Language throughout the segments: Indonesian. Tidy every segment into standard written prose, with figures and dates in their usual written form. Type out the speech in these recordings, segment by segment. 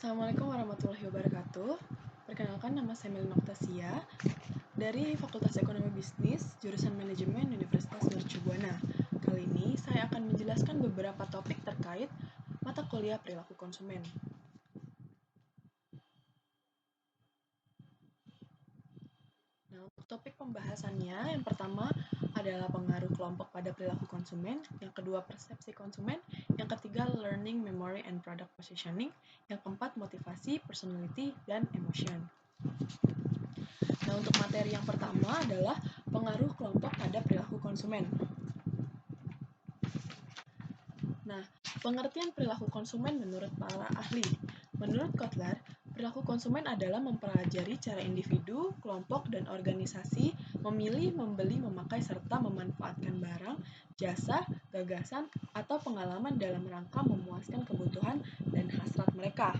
Assalamualaikum warahmatullahi wabarakatuh. Perkenalkan, nama saya Melina Oktasia dari Fakultas Ekonomi Bisnis, jurusan Manajemen Universitas Mercu Buana. Kali ini saya akan menjelaskan beberapa topik terkait mata kuliah perilaku konsumen. Nah, untuk topik pembahasannya, yang pertama adalah pengaruh kelompok pada perilaku konsumen, yang kedua persepsi konsumen, yang ketiga learning, memory, and product positioning, yang keempat motivasi, personality, dan emotion. Nah, untuk materi yang pertama adalah pengaruh kelompok pada perilaku konsumen. Nah, pengertian perilaku konsumen menurut para ahli. Menurut Kotler, perilaku konsumen adalah mempelajari cara individu, kelompok, dan organisasi memilih, membeli, memakai, serta memanfaatkan barang, jasa, gagasan, atau pengalaman dalam rangka memuaskan kebutuhan dan hasrat mereka.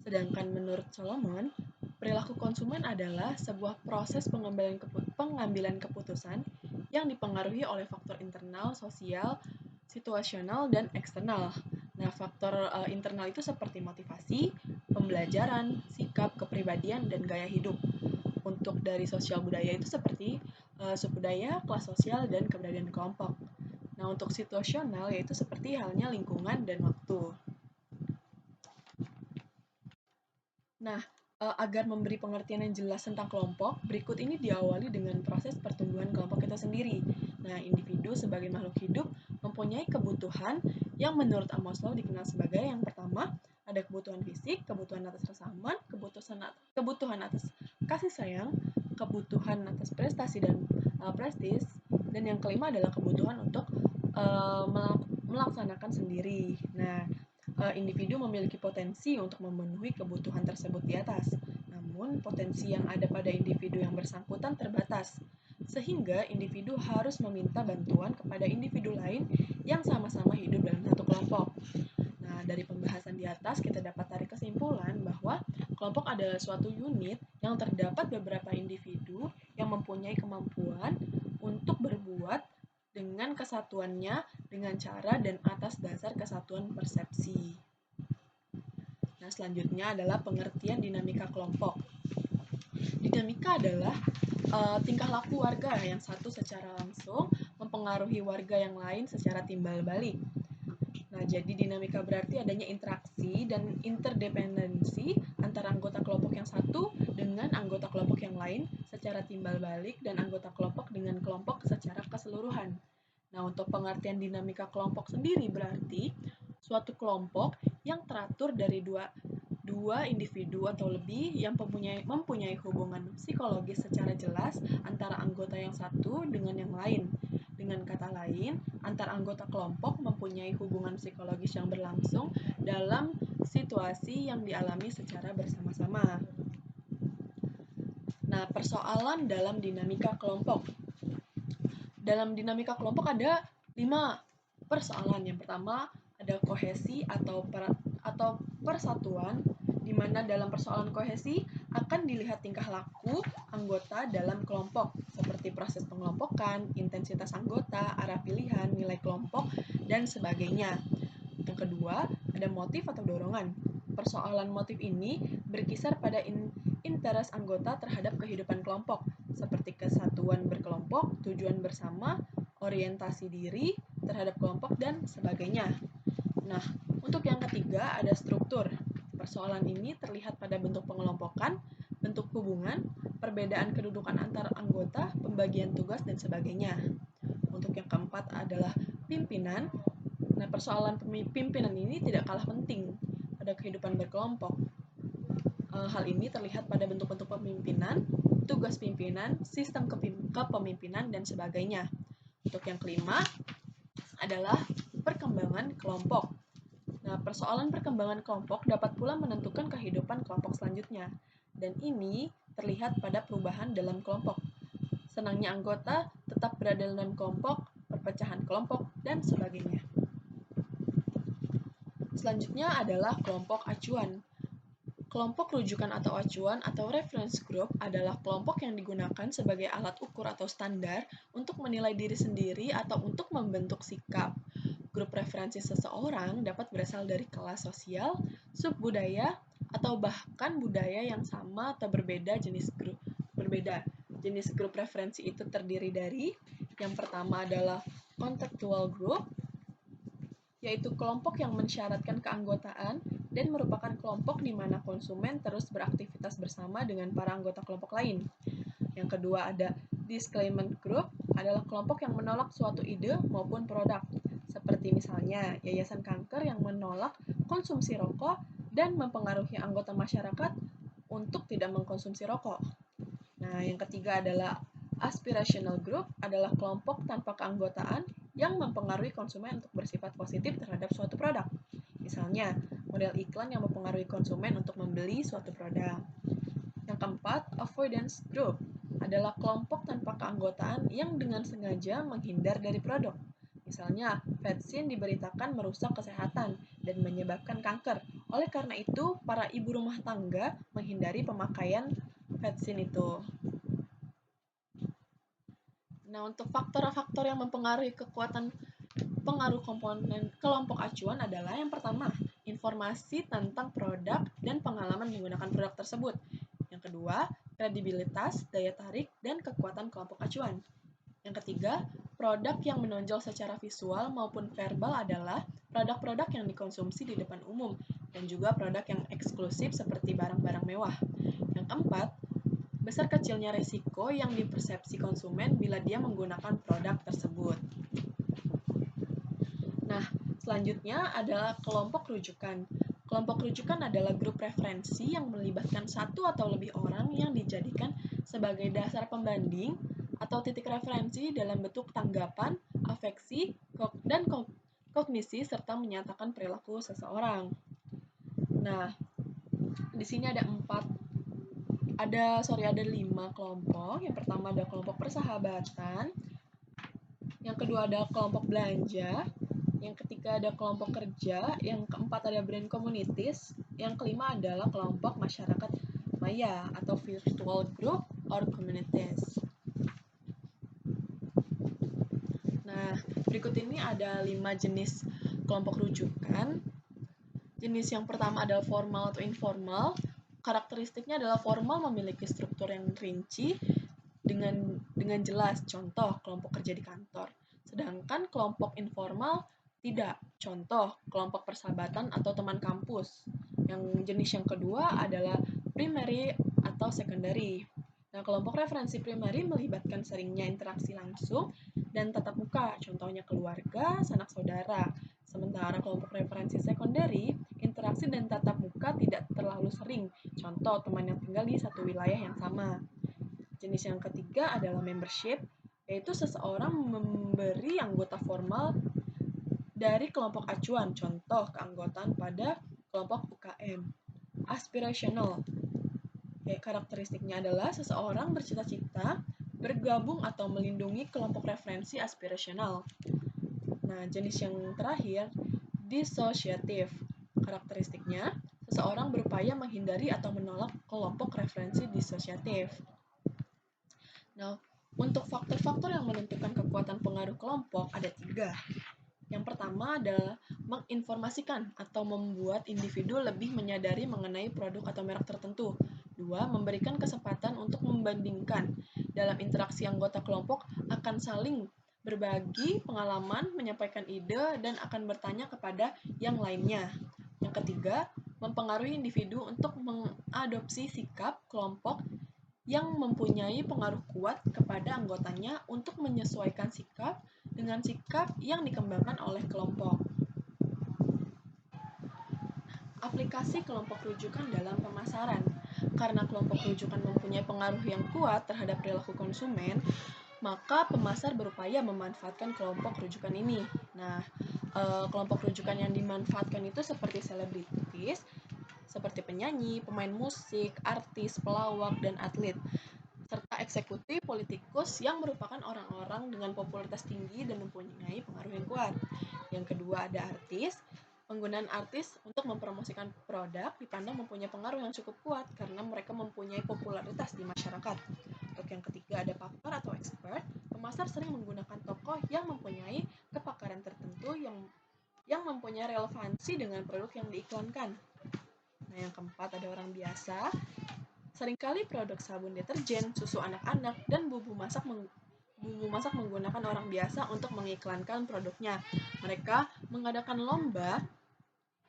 Sedangkan menurut Solomon, perilaku konsumen adalah sebuah proses pengambilan keputusan yang dipengaruhi oleh faktor internal, sosial, situasional, dan eksternal. Nah, faktor internal itu seperti motivasi, pembelajaran, sikap, kepribadian, dan gaya hidup. Untuk dari sosial budaya itu seperti subbudaya, kelas sosial, dan keberadaan kelompok. Nah, untuk situasional yaitu seperti halnya lingkungan dan waktu. Nah, agar memberi pengertian yang jelas tentang kelompok, berikut ini diawali dengan proses pertumbuhan kelompok itu sendiri. Nah, individu sebagai makhluk hidup mempunyai kebutuhan yang menurut Maslow dikenal sebagai yang pertama, ada kebutuhan fisik, kebutuhan atas rasa aman, kebutuhan atas kasih sayang, kebutuhan atas prestasi dan prestis, dan yang kelima adalah kebutuhan untuk melaksanakan sendiri. Nah, individu memiliki potensi untuk memenuhi kebutuhan tersebut di atas. Namun, potensi yang ada pada individu yang bersangkutan terbatas, sehingga individu harus meminta bantuan kepada individu lain yang sama-sama hidup dalam satu kelompok. Nah, dari pembahasan di atas, kita dapat tarik kesimpulan bahwa kelompok adalah suatu unit yang terdapat beberapa individu yang mempunyai kemampuan untuk berbuat dengan kesatuannya dengan cara dan atas dasar kesatuan persepsi. Nah, selanjutnya adalah pengertian dinamika kelompok. Dinamika adalah tingkah laku warga yang satu secara langsung mempengaruhi warga yang lain secara timbal balik. Nah, jadi dinamika berarti adanya interaksi dan interdependensi antara anggota kelompok yang satu dengan anggota kelompok yang lain secara timbal balik dan anggota kelompok dengan kelompok secara keseluruhan. Nah, untuk pengertian dinamika kelompok sendiri berarti suatu kelompok yang teratur dari dua individu atau lebih yang mempunyai hubungan psikologis secara jelas antara anggota yang satu dengan yang lain. Dengan kata lain, antar anggota kelompok mempunyai hubungan psikologis yang berlangsung dalam situasi yang dialami secara bersama-sama. Nah, persoalan dalam dinamika kelompok. Dalam dinamika kelompok ada 5 persoalan. Yang pertama ada kohesi atau persatuan, di mana dalam persoalan kohesi akan dilihat tingkah laku anggota dalam kelompok, seperti proses pengelompokan, intensitas anggota, arah pilihan, nilai kelompok, dan sebagainya. Yang kedua, ada motif atau dorongan. Persoalan motif ini berkisar pada interest anggota terhadap kehidupan kelompok, seperti kesatuan berkelompok, tujuan bersama, orientasi diri terhadap kelompok, dan sebagainya. Nah, untuk yang ketiga ada struktur. Persoalan ini terlihat pada bentuk pengelompokan, bentuk hubungan, perbedaan kedudukan antar anggota, pembagian tugas, dan sebagainya. Untuk yang keempat adalah pimpinan. Nah, persoalan pimpinan ini tidak kalah penting pada kehidupan berkelompok. Hal ini terlihat pada bentuk-bentuk pemimpinan, tugas pimpinan, sistem kepemimpinan, dan sebagainya. Untuk yang kelima adalah perkembangan kelompok. Nah, persoalan perkembangan kelompok dapat pula menentukan kehidupan kelompok selanjutnya, dan ini terlihat pada perubahan dalam kelompok. Senangnya anggota tetap berada dalam kelompok, perpecahan kelompok, dan sebagainya. Selanjutnya adalah kelompok acuan. Kelompok rujukan atau acuan atau reference group adalah kelompok yang digunakan sebagai alat ukur atau standar untuk menilai diri sendiri atau untuk membentuk sikap. Grup referensi seseorang dapat berasal dari kelas sosial, subbudaya, atau bahkan budaya yang sama atau berbeda jenis grup. Jenis grup referensi itu terdiri dari yang pertama adalah contextual group, yaitu kelompok yang mensyaratkan keanggotaan dan merupakan kelompok di mana konsumen terus beraktivitas bersama dengan para anggota kelompok lain. Yang kedua ada disclaimant group, adalah kelompok yang menolak suatu ide maupun produk, seperti misalnya Yayasan Kanker yang menolak konsumsi rokok dan mempengaruhi anggota masyarakat untuk tidak mengkonsumsi rokok. Nah, yang ketiga adalah aspirational group, adalah kelompok tanpa keanggotaan yang mempengaruhi konsumen untuk bersifat positif terhadap suatu produk. Misalnya, model iklan yang mempengaruhi konsumen untuk membeli suatu produk. Yang keempat, avoidance group, adalah kelompok tanpa keanggotaan yang dengan sengaja menghindar dari produk. Misalnya, vaksin diberitakan merusak kesehatan dan menyebabkan kanker. Oleh karena itu, para ibu rumah tangga menghindari pemakaian vaksin itu. Nah, untuk faktor-faktor yang mempengaruhi kekuatan pengaruh komponen kelompok acuan adalah yang pertama, informasi tentang produk dan pengalaman menggunakan produk tersebut. Yang kedua, kredibilitas, daya tarik, dan kekuatan kelompok acuan. Yang ketiga, produk yang menonjol secara visual maupun verbal adalah produk-produk yang dikonsumsi di depan umum dan juga produk yang eksklusif seperti barang-barang mewah. Yang keempat, besar kecilnya resiko yang dipersepsi konsumen bila dia menggunakan produk tersebut. Nah, selanjutnya adalah kelompok rujukan. Kelompok rujukan adalah grup referensi yang melibatkan satu atau lebih orang yang dijadikan sebagai dasar pembanding atau titik referensi dalam bentuk tanggapan, afeksi, dan kognisi serta menyatakan perilaku seseorang. Nah, di sini ada 5 kelompok. Yang pertama ada kelompok persahabatan, yang kedua ada kelompok belanja, yang ketiga ada kelompok kerja, yang keempat ada brand communities, yang kelima adalah kelompok masyarakat maya atau virtual group or communities. Nah, berikut ini ada 5 jenis kelompok rujukan. Jenis yang pertama adalah formal atau informal. Karakteristiknya adalah formal memiliki struktur yang rinci dengan jelas, contoh kelompok kerja di kantor. Sedangkan kelompok informal tidak, contoh kelompok persahabatan atau teman kampus. Yang jenis yang kedua adalah primary atau secondary. Nah, kelompok referensi primary melibatkan seringnya interaksi langsung dan tatap muka, contohnya keluarga, sanak saudara. Sementara kelompok referensi secondary, interaksi dan tatap muka tidak terlalu sering, contoh teman yang tinggal di satu wilayah yang sama. Jenis yang ketiga adalah membership, yaitu seseorang memberi anggota formal dari kelompok acuan, contoh keanggotaan pada kelompok UKM. Aspirational, karakteristiknya adalah seseorang bercita-cita bergabung atau melindungi kelompok referensi aspirasional. Nah, jenis yang terakhir, dissociative. Karakteristiknya, seseorang berupaya menghindari atau menolak kelompok referensi dissociative. Nah, untuk faktor-faktor yang menentukan kekuatan pengaruh kelompok ada 3. Yang pertama adalah menginformasikan atau membuat individu lebih menyadari mengenai produk atau merek tertentu. 2. Memberikan kesempatan untuk membandingkan. Dalam interaksi anggota kelompok akan saling berbagi pengalaman, menyampaikan ide, dan akan bertanya kepada yang lainnya. Yang ketiga, mempengaruhi individu untuk mengadopsi sikap kelompok yang mempunyai pengaruh kuat kepada anggotanya untuk menyesuaikan sikap dengan sikap yang dikembangkan oleh kelompok. Aplikasi kelompok rujukan dalam pemasaran. Karena kelompok rujukan mempunyai pengaruh yang kuat terhadap perilaku konsumen, maka pemasar berupaya memanfaatkan kelompok rujukan ini. Nah, kelompok rujukan yang dimanfaatkan itu seperti selebritis, seperti penyanyi, pemain musik, artis, pelawak, dan atlet, serta eksekutif politikus yang merupakan orang-orang dengan popularitas tinggi dan mempunyai pengaruh yang kuat. Yang kedua ada artis. Penggunaan artis untuk mempromosikan produk dipandang mempunyai pengaruh yang cukup kuat karena mereka mempunyai popularitas di masyarakat. Untuk yang ketiga ada pakar atau expert. Pemasar sering menggunakan tokoh yang mempunyai kepakaran tertentu yang mempunyai relevansi dengan produk yang diiklankan. Nah, yang keempat ada orang biasa. Seringkali produk sabun deterjen, susu anak-anak, dan bumbu masak menggunakan orang biasa untuk mengiklankan produknya. Mereka mengadakan lomba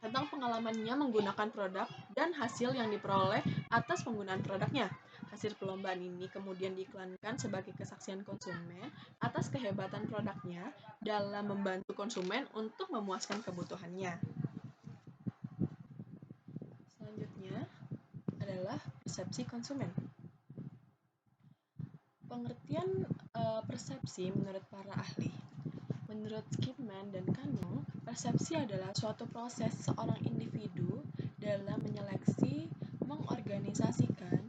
tentang pengalamannya menggunakan produk dan hasil yang diperoleh atas penggunaan produknya. Hasil perlombaan ini kemudian diiklankan sebagai kesaksian konsumen atas kehebatan produknya dalam membantu konsumen untuk memuaskan kebutuhannya. Selanjutnya adalah persepsi konsumen. Pengertian persepsi menurut para ahli. Menurut Skipman dan Kanu, persepsi adalah suatu proses seorang individu dalam menyeleksi, mengorganisasikan,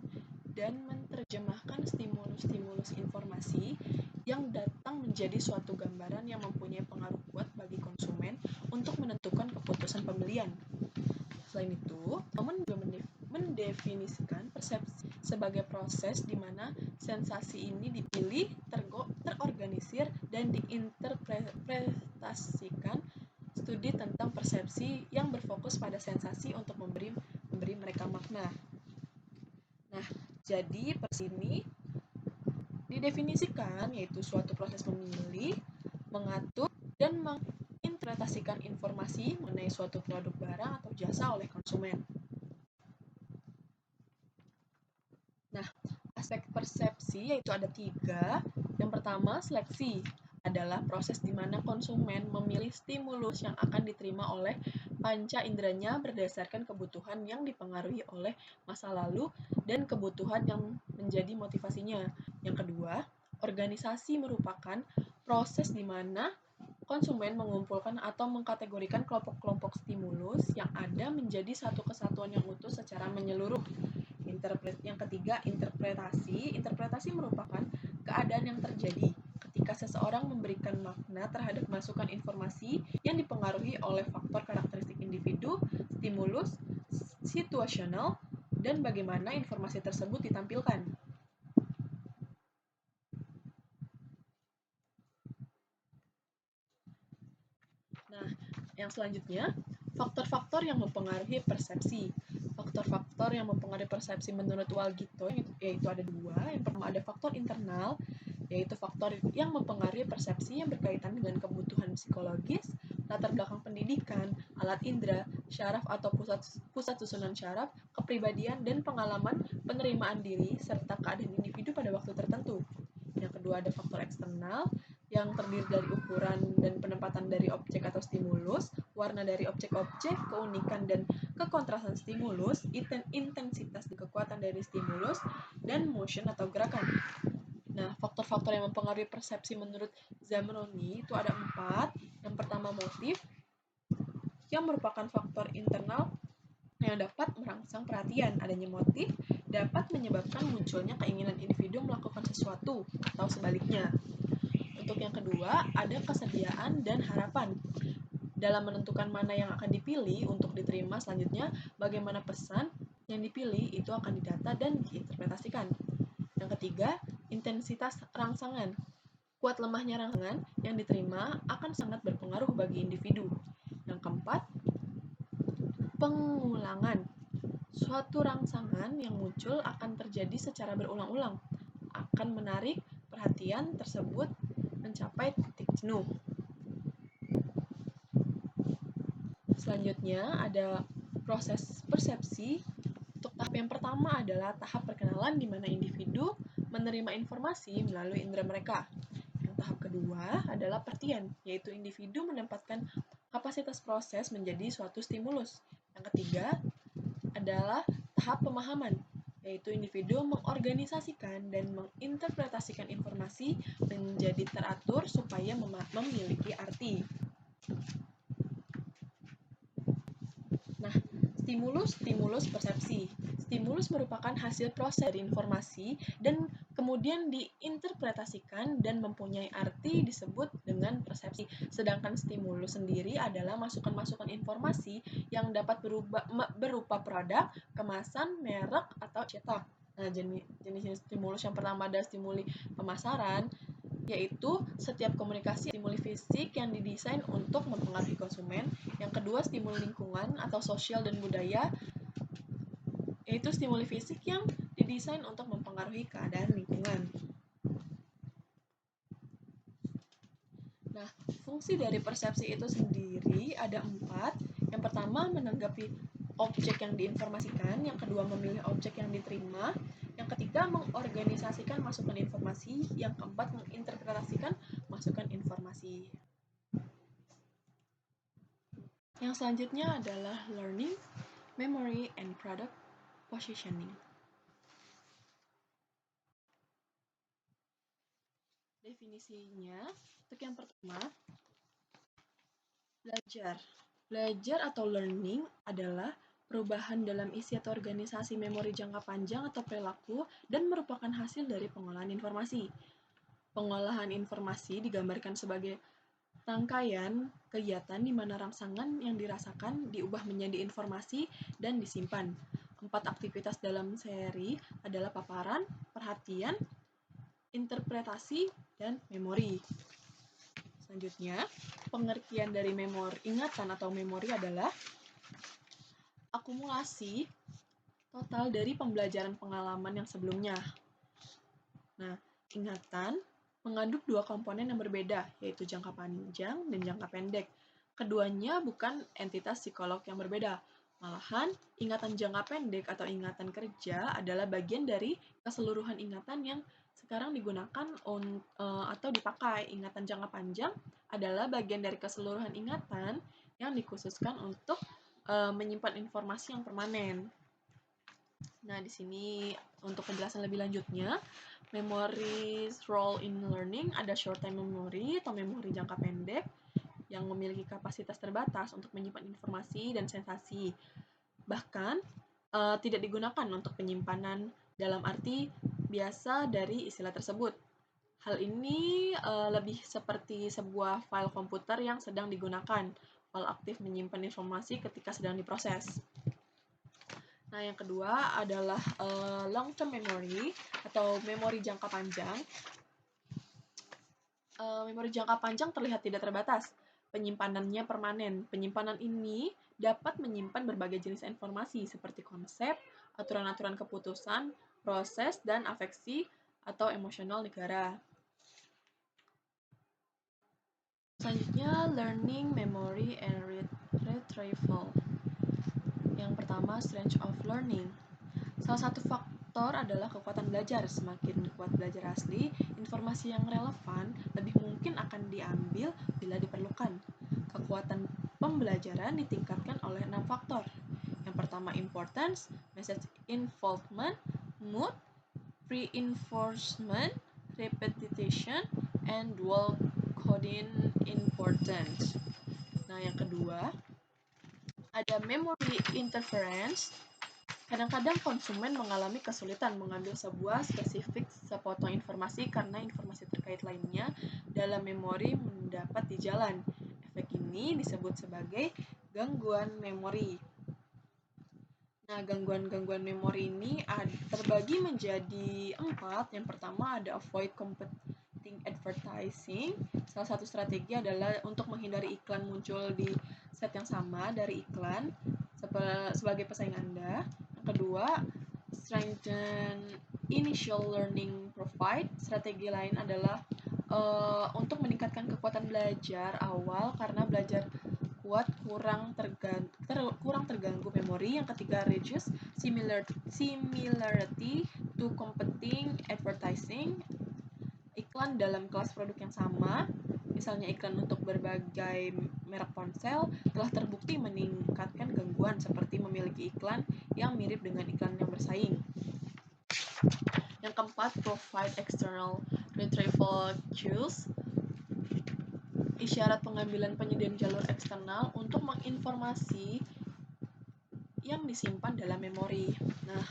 dan menerjemahkan stimulus-stimulus informasi yang datang menjadi suatu gambaran yang mempunyai pengaruh kuat bagi konsumen untuk menentukan keputusan pembelian. Selain itu, Bauman juga mendefinisikan persepsi sebagai proses di mana sensasi ini dipilih, terorganisir, dan diinterpretasikan. Studi tentang persepsi yang berfokus pada sensasi untuk memberi mereka makna. Nah, jadi persepsi ini didefinisikan yaitu suatu proses memilih, mengatur, dan menginterpretasikan informasi mengenai suatu produk, barang, atau jasa oleh konsumen. Nah, aspek persepsi yaitu ada 3. Yang pertama, seleksi adalah proses di mana konsumen memilih stimulus yang akan diterima oleh panca inderanya berdasarkan kebutuhan yang dipengaruhi oleh masa lalu dan kebutuhan yang menjadi motivasinya. Yang kedua, organisasi merupakan proses di mana konsumen mengumpulkan atau mengkategorikan kelompok-kelompok stimulus yang ada menjadi satu kesatuan yang utuh secara menyeluruh. Yang ketiga, interpretasi. Interpretasi merupakan keadaan yang terjadi ketika seseorang memberikan makna terhadap masukan informasi yang dipengaruhi oleh faktor karakteristik individu, stimulus, situasional, dan bagaimana informasi tersebut ditampilkan. Nah, yang selanjutnya, faktor-faktor yang mempengaruhi persepsi. Faktor-faktor yang mempengaruhi persepsi menurut Walgito yaitu ada 2. Yang pertama ada faktor internal, yaitu faktor yang mempengaruhi persepsi yang berkaitan dengan kebutuhan psikologis, latar belakang pendidikan, alat indera, syaraf atau pusat susunan syaraf, kepribadian, dan pengalaman penerimaan diri, serta keadaan individu pada waktu tertentu. Yang kedua ada faktor eksternal, yang terdiri dari ukuran dan penempatan dari objek atau stimulus, warna dari objek-objek, keunikan dan kekontrasan stimulus, intensitas dan kekuatan dari stimulus, dan motion atau gerakan. Nah, faktor-faktor yang mempengaruhi persepsi menurut Zamroni itu ada 4. Yang pertama, motif, yang merupakan faktor internal yang dapat merangsang perhatian. Adanya motif dapat menyebabkan munculnya keinginan individu melakukan sesuatu atau sebaliknya. Untuk yang kedua, ada kesediaan dan harapan. Dalam menentukan mana yang akan dipilih untuk diterima selanjutnya, bagaimana pesan yang dipilih itu akan didata dan diinterpretasikan. Yang ketiga, intensitas rangsangan. Kuat lemahnya rangsangan yang diterima akan sangat berpengaruh bagi individu. Yang keempat, pengulangan. Suatu rangsangan yang muncul akan terjadi secara berulang-ulang, akan menarik perhatian tersebut mencapai titik jenuh. Selanjutnya ada proses persepsi. Untuk tahap yang pertama adalah tahap perkenalan di mana individu menerima informasi melalui indera mereka. Yang tahap kedua adalah perhatian, yaitu individu menempatkan kapasitas proses menjadi suatu stimulus. Yang ketiga adalah tahap pemahaman, yaitu individu mengorganisasikan dan menginterpretasikan informasi menjadi teratur supaya memiliki arti. Nah, stimulus persepsi. Stimulus merupakan hasil proses dari informasi dan kemudian diinterpretasikan dan mempunyai arti disebut dengan persepsi. Sedangkan stimulus sendiri adalah masukan-masukan informasi yang dapat berupa produk, kemasan, merek, atau cetak. Nah, jenis stimulus yang pertama ada stimuli pemasaran, yaitu setiap komunikasi stimuli fisik yang didesain untuk mempengaruhi konsumen. Yang kedua, stimuli lingkungan atau sosial dan budaya. yaitu stimuli fisik yang didesain untuk mempengaruhi keadaan lingkungan. Nah, fungsi dari persepsi itu sendiri ada 4. Yang pertama, menanggapi objek yang diinformasikan. Yang kedua, memilih objek yang diterima. Yang ketiga, mengorganisasikan masukan informasi. Yang keempat, menginterpretasikan masukan informasi. Yang selanjutnya adalah learning, memory, and product positioning. Definisinya, untuk yang pertama, belajar. Belajar atau learning adalah perubahan dalam isi atau organisasi memori jangka panjang atau perilaku dan merupakan hasil dari pengolahan informasi. Pengolahan informasi digambarkan sebagai rangkaian kegiatan di mana rangsangan yang dirasakan diubah menjadi informasi dan disimpan. 4 aktivitas dalam seri adalah paparan, perhatian, interpretasi, dan memori. Selanjutnya, pengertian dari ingatan atau memori adalah akumulasi total dari pembelajaran pengalaman yang sebelumnya. Nah, ingatan mengandung 2 komponen yang berbeda, yaitu jangka panjang dan jangka pendek. Keduanya bukan entitas psikolog yang berbeda. Malahan, ingatan jangka pendek atau ingatan kerja adalah bagian dari keseluruhan ingatan yang sekarang digunakan atau dipakai. Ingatan jangka panjang adalah bagian dari keseluruhan ingatan yang dikhususkan untuk menyimpan informasi yang permanen. Nah, di sini untuk penjelasan lebih lanjutnya, memory's role in learning ada short-time memory atau memori jangka pendek yang memiliki kapasitas terbatas untuk menyimpan informasi dan sensasi. Bahkan, tidak digunakan untuk penyimpanan dalam arti biasa dari istilah tersebut. Hal ini lebih seperti sebuah file komputer yang sedang digunakan. File aktif menyimpan informasi ketika sedang diproses. Nah, yang kedua adalah long-term memory atau memori jangka panjang. Memori jangka panjang terlihat tidak terbatas. Penyimpanannya permanen. Penyimpanan ini dapat menyimpan berbagai jenis informasi seperti konsep, aturan-aturan keputusan, proses, dan afeksi atau emosional negara. Selanjutnya, learning, memory, and retrieval. Yang pertama, strength of learning. Salah satu faktor adalah kekuatan belajar. Semakin kuat belajar asli, informasi yang relevan lebih mungkin akan diambil bila diperlukan. Kekuatan pembelajaran ditingkatkan oleh 6 faktor. Yang pertama, importance, message involvement, mood, reinforcement, repetition, and dual coding importance. Nah, yang kedua, ada memory interference. Kadang-kadang konsumen mengalami kesulitan mengambil sebuah spesifik sepotong informasi karena informasi terkait lainnya dalam memori mendapat di jalan. Efek ini disebut sebagai gangguan memori. Nah, gangguan-gangguan memori ini terbagi menjadi 4. Yang pertama ada avoid competing advertising. Salah satu strategi adalah untuk menghindari iklan muncul di set yang sama dari iklan sebagai pesaing Anda. Yang kedua, strengthen initial learning profile. Strategi lain adalah untuk meningkatkan kekuatan belajar awal karena belajar kuat kurang terganggu memori. Yang ketiga, reduce similarity to competing advertising. Iklan dalam kelas produk yang sama, misalnya iklan untuk berbagai merek ponsel, telah terbukti meningkatkan gangguan seperti memiliki iklan yang mirip dengan iklan yang bersaing. Yang keempat, provide external retrieval cues. Isyarat pengambilan penyediaan jalur eksternal untuk menginformasi yang disimpan dalam memori. Nah,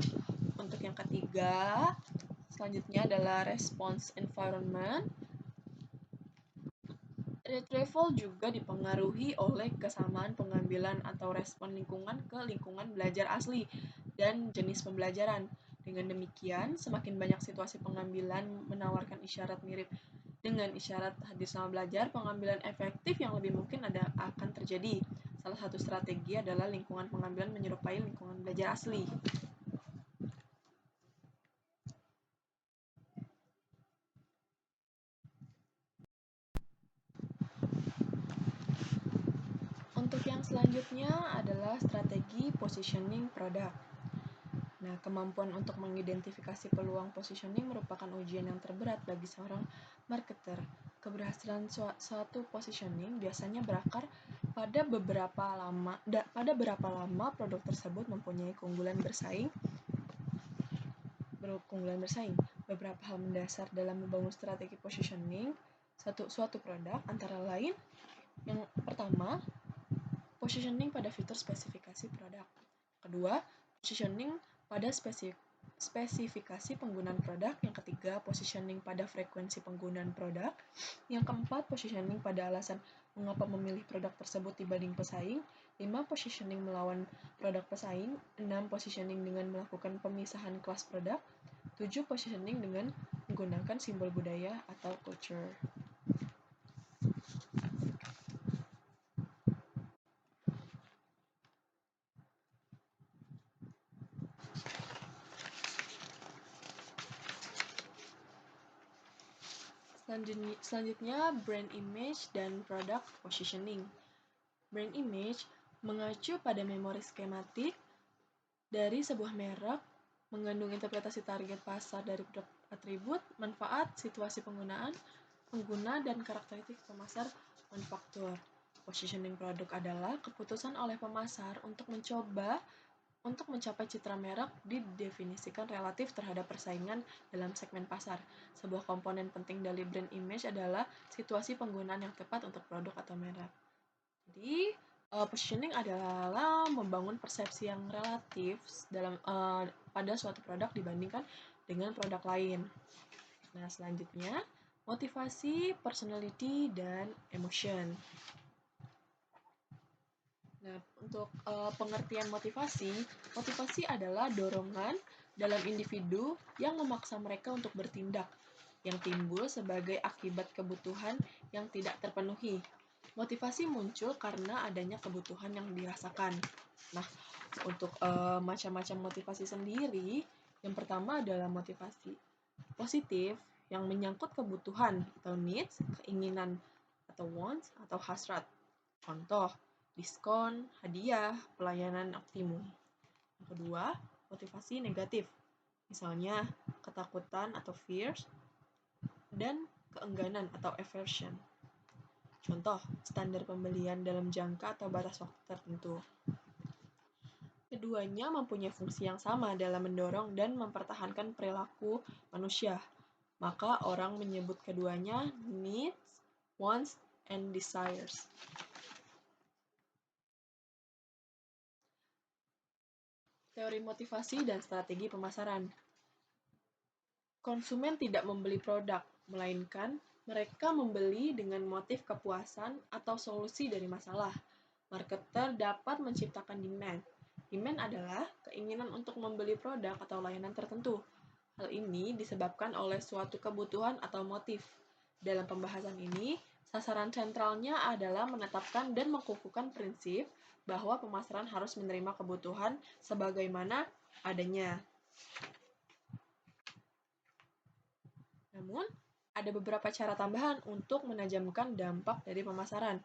untuk yang ketiga, selanjutnya adalah response environment. Retrieval juga dipengaruhi oleh kesamaan pengambilan atau respon lingkungan ke lingkungan belajar asli dan jenis pembelajaran. Dengan demikian, semakin banyak situasi pengambilan menawarkan isyarat mirip dengan isyarat hadir sama belajar, pengambilan efektif yang lebih mungkin akan terjadi. Salah satu strategi adalah lingkungan pengambilan menyerupai lingkungan belajar asli. Selanjutnya adalah strategi positioning produk. Nah, kemampuan untuk mengidentifikasi peluang positioning merupakan ujian yang terberat bagi seorang marketer. Keberhasilan suatu positioning biasanya berakar pada berapa lama produk tersebut mempunyai keunggulan bersaing. Beberapa hal mendasar dalam membangun strategi positioning suatu produk antara lain yang pertama, positioning pada fitur spesifikasi produk. Kedua, positioning pada spesifikasi penggunaan produk. Yang ketiga, positioning pada frekuensi penggunaan produk. Yang keempat, positioning pada alasan mengapa memilih produk tersebut dibanding pesaing. 5. Positioning melawan produk pesaing. 6. Positioning dengan melakukan pemisahan kelas produk. 7. Positioning dengan menggunakan simbol budaya atau culture. Selanjutnya, brand image dan product positioning. Brand image mengacu pada memori skematik dari sebuah merek, mengandung interpretasi target pasar dari produk atribut, manfaat, situasi penggunaan, pengguna, dan karakteristik pemasar manufaktur. Positioning produk adalah keputusan oleh pemasar untuk mencapai citra merek didefinisikan relatif terhadap persaingan dalam segmen pasar. Sebuah komponen penting dari brand image adalah situasi penggunaan yang tepat untuk produk atau merek. Jadi, positioning adalah membangun persepsi yang relatif pada suatu produk dibandingkan dengan produk lain. Nah, selanjutnya, motivasi, personality, dan emotion. Nah, untuk pengertian motivasi adalah dorongan dalam individu yang memaksa mereka untuk bertindak, yang timbul sebagai akibat kebutuhan yang tidak terpenuhi. Motivasi muncul karena adanya kebutuhan yang dirasakan. Nah, untuk macam-macam motivasi sendiri, yang pertama adalah motivasi positif yang menyangkut kebutuhan atau needs, keinginan atau wants, atau hasrat. Contoh, diskon, hadiah, pelayanan optimum. Yang kedua, motivasi negatif. Misalnya, ketakutan atau fears, dan keengganan atau aversion. Contoh, standar pembelian dalam jangka atau batas waktu tertentu. Keduanya mempunyai fungsi yang sama dalam mendorong dan mempertahankan perilaku manusia. Maka orang menyebut keduanya needs, wants, and desires. Teori motivasi dan strategi pemasaran. Konsumen tidak membeli produk, melainkan mereka membeli dengan motif kepuasan atau solusi dari masalah. Marketer dapat menciptakan demand. Demand adalah keinginan untuk membeli produk atau layanan tertentu. Hal ini disebabkan oleh suatu kebutuhan atau motif. Dalam pembahasan ini, sasaran sentralnya adalah menetapkan dan mengukuhkan prinsip bahwa pemasaran harus menerima kebutuhan sebagaimana adanya. Namun, ada beberapa cara tambahan untuk menajamkan dampak dari pemasaran.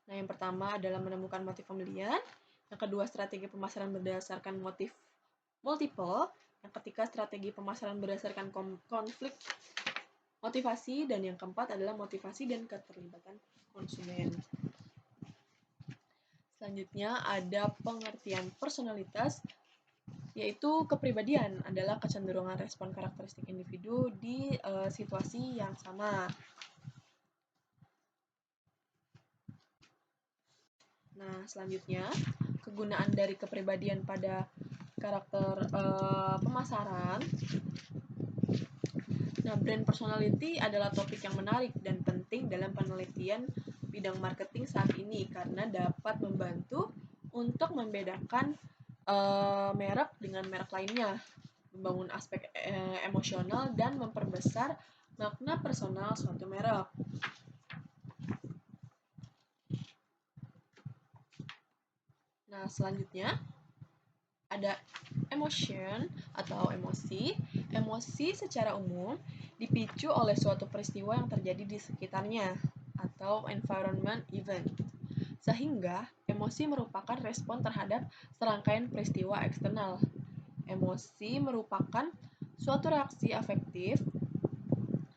Nah, yang pertama adalah menemukan motif pembelian. Yang kedua, strategi pemasaran berdasarkan motif multiple. Yang ketiga, strategi pemasaran berdasarkan konflik motivasi. Dan yang keempat adalah motivasi dan keterlibatan konsumen. Selanjutnya ada pengertian personalitas, yaitu kepribadian adalah kecenderungan respon karakteristik individu di situasi yang sama. Nah, selanjutnya kegunaan dari kepribadian pada karakter pemasaran. Nah, brand personality adalah topik yang menarik dan penting dalam penelitian bidang marketing saat ini karena dapat membantu untuk membedakan merek dengan merek lainnya, membangun aspek emosional dan memperbesar makna personal suatu merek. Nah, selanjutnya ada emotion atau emosi. Emosi secara umum dipicu oleh suatu peristiwa yang terjadi di sekitarnya atau environment event. Sehingga, emosi merupakan respon terhadap serangkaian peristiwa eksternal. Emosi merupakan suatu reaksi afektif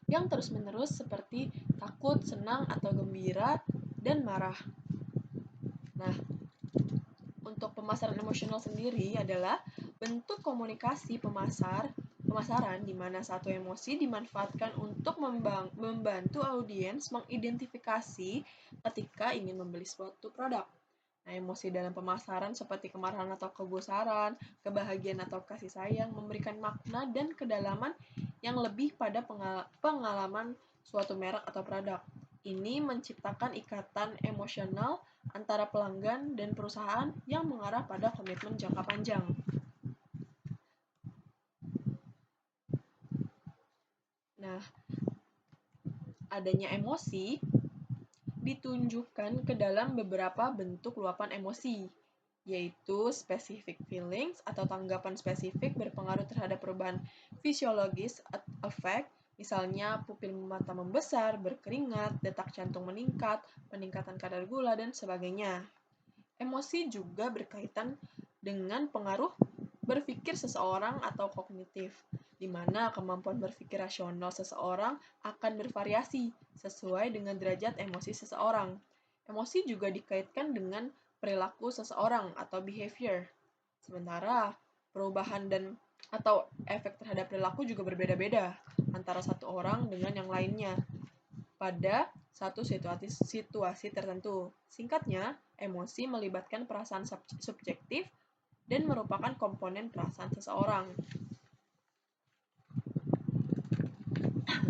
yang terus-menerus seperti takut, senang, atau gembira, dan marah. Nah, untuk pemasaran emosional sendiri adalah bentuk komunikasi pemasaran di mana satu emosi dimanfaatkan untuk membantu audiens mengidentifikasi ketika ingin membeli suatu produk. Nah, emosi dalam pemasaran seperti kemarahan atau kegusaran, kebahagiaan atau kasih sayang memberikan makna dan kedalaman yang lebih pada pengalaman suatu merek atau produk. Ini menciptakan ikatan emosional antara pelanggan dan perusahaan yang mengarah pada komitmen jangka panjang. Nah, adanya emosi ditunjukkan ke dalam beberapa bentuk luapan emosi, yaitu specific feelings atau tanggapan spesifik berpengaruh terhadap perubahan fisiologis affect, misalnya pupil mata membesar, berkeringat, detak jantung meningkat, peningkatan kadar gula, dan sebagainya. Emosi juga berkaitan dengan pengaruh berpikir seseorang atau kognitif, di mana kemampuan berpikir rasional seseorang akan bervariasi sesuai dengan derajat emosi seseorang. Emosi juga dikaitkan dengan perilaku seseorang atau behavior. Sementara perubahan dan atau efek terhadap perilaku juga berbeda-beda antara satu orang dengan yang lainnya pada satu situasi tertentu. Singkatnya, emosi melibatkan perasaan subjektif dan merupakan komponen perasaan seseorang.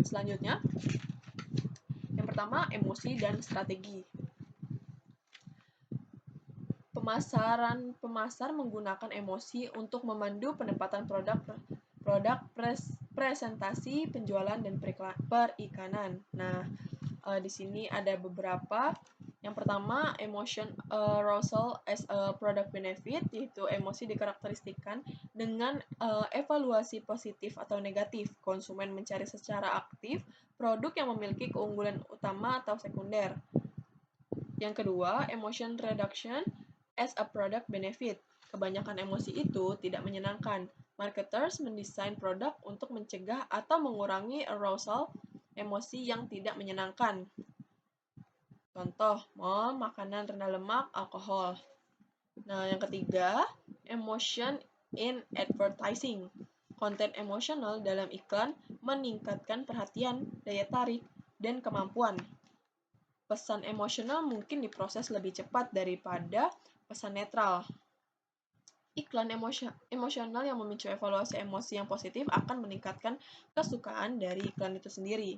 Selanjutnya, yang pertama, emosi dan strategi. Pemasar menggunakan emosi untuk memandu penempatan produk presentasi, penjualan, dan perikanan. Nah, di sini ada beberapa. Yang pertama, emotion arousal as a product benefit, yaitu emosi dikarakteristikan dengan evaluasi positif atau negatif. Konsumen mencari secara aktif produk yang memiliki keunggulan utama atau sekunder. Yang kedua, emotion reduction as a product benefit. Kebanyakan emosi itu tidak menyenangkan. Marketers mendesain produk untuk mencegah atau mengurangi arousal emosi yang tidak menyenangkan. Contoh, mall, makanan rendah lemak, alkohol. Nah, yang ketiga, emotion in advertising. Konten emosional dalam iklan meningkatkan perhatian, daya tarik, dan kemampuan. Pesan emosional mungkin diproses lebih cepat daripada pesan netral. Iklan emosional yang memicu evaluasi emosi yang positif akan meningkatkan kesukaan dari iklan itu sendiri.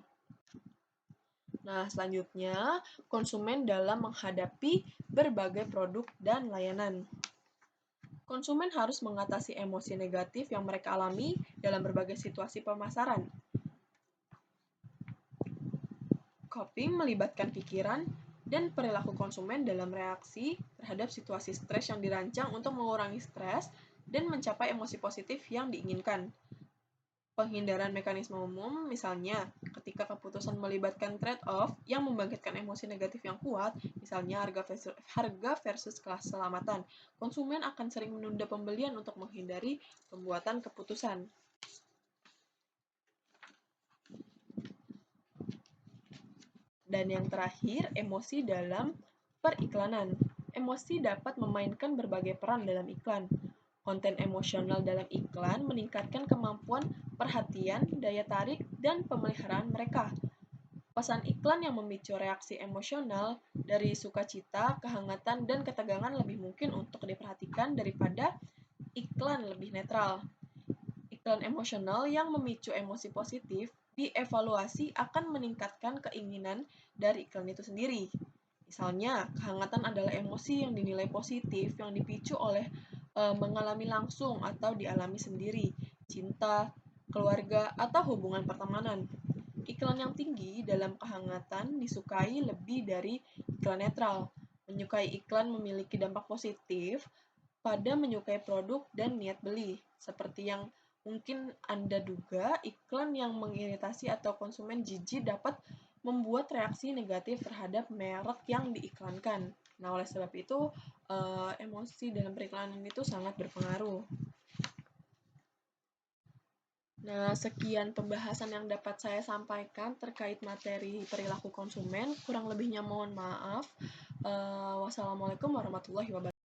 Nah, selanjutnya, konsumen dalam menghadapi berbagai produk dan layanan. Konsumen harus mengatasi emosi negatif yang mereka alami dalam berbagai situasi pemasaran. Coping melibatkan pikiran dan perilaku konsumen dalam reaksi terhadap situasi stres yang dirancang untuk mengurangi stres dan mencapai emosi positif yang diinginkan. Penghindaran mekanisme umum, misalnya ketika keputusan melibatkan trade-off yang membangkitkan emosi negatif yang kuat, misalnya harga versus keselamatan, konsumen akan sering menunda pembelian untuk menghindari pembuatan keputusan. Dan yang terakhir, emosi dalam periklanan. Emosi dapat memainkan berbagai peran dalam iklan. Konten emosional dalam iklan meningkatkan kemampuan perhatian, daya tarik, dan pemeliharaan mereka. Pesan iklan yang memicu reaksi emosional dari sukacita, kehangatan, dan ketegangan lebih mungkin untuk diperhatikan daripada iklan lebih netral. Iklan emosional yang memicu emosi positif dievaluasi akan meningkatkan keinginan dari iklan itu sendiri. Misalnya, kehangatan adalah emosi yang dinilai positif yang dipicu oleh mengalami langsung atau dialami sendiri, cinta, keluarga, atau hubungan pertemanan. Iklan yang tinggi dalam kehangatan disukai lebih dari iklan netral. Menyukai iklan memiliki dampak positif pada menyukai produk dan niat beli. Seperti yang mungkin Anda duga, iklan yang mengiritasi atau konsumen jijik dapat membuat reaksi negatif terhadap merek yang diiklankan. Nah, oleh sebab itu, emosi dalam periklanan itu sangat berpengaruh. Nah, sekian pembahasan yang dapat saya sampaikan terkait materi perilaku konsumen. Kurang lebihnya mohon maaf. Wassalamualaikum warahmatullahi wabarakatuh.